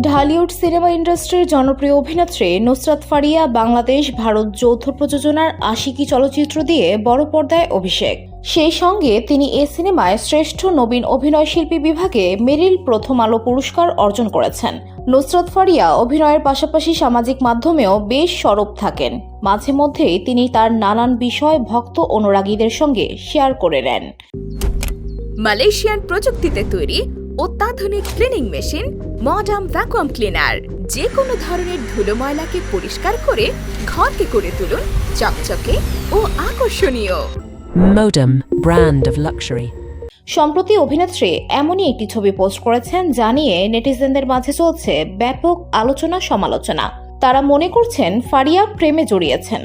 Dhallywood cinema ইন্ডাস্ট্রির জনপ্রিয় অভিনেত্রী নুসরাত ফারিয়া বাংলাদেশ ভারত যৌথ প্রযোজনার আশিকি চলচ্চিত্র দিয়ে বড় পর্দায় অভিষেক। সেই সঙ্গে তিনি এ সিনেমায় শ্রেষ্ঠ নবীন অভিনয়শিল্পী বিভাগে মেরিল প্রথম আলো পুরস্কার অর্জন করেছেন। নুসরাত ফারিয়া অভিনয়ের পাশাপাশি সামাজিক মাধ্যমেও বেশ সরব থাকেন। মাঝে মধ্যেই তিনি তার নানান বিষয় ভক্ত অনুরাগীদের সঙ্গে শেয়ার করে নেন। মালয়েশিয়ান প্রযুক্তিতে তৈরি অত্যাধুনিক cleaning machine modern vacuum cleaner যে কোনো ধরনের ধুলো ময়লাকে পরিষ্কার করে ঘরকে করে তুলুন চকচকে ও আকর্ষণীয়। Modem, brand of luxury. সম্প্রতি অভিনেত্রী এমনই একটি ছবি পোস্ট করেছেন যা নিয়ে নেটিজেনদের মাঝে চলছে ব্যাপক আলোচনা সমালোচনা। তারা মনে করছেন ফারিয়া প্রেমে জড়িয়েছেন।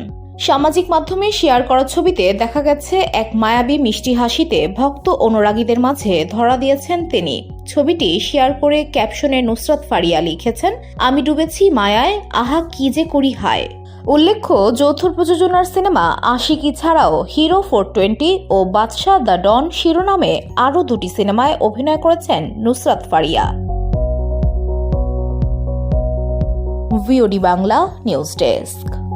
সামাজিক মাধ্যমে শেয়ার করা ছবিতে দেখা গেছে এক মায়াবী মিষ্টি হাসিতে ভক্ত অনুরাগীদের মাঝে ধরা দিয়েছেন তিনি। ছবিটি শেয়ার করে ক্যাপশনে নুসরাত ফারিয়া লিখেছেন, আমি ডুবেছি মায়ায়, আহা কি যে করি হায়। উল্লেখ্য, যৌথ প্রযোজনার সিনেমা আশিকি ছাড়াও হিরো 420 ও বাদশা দ্য ডন শিরোনামে আরও দুটি সিনেমায় অভিনয় করেছেন Nusrat Faria. VOD Bangla news desk.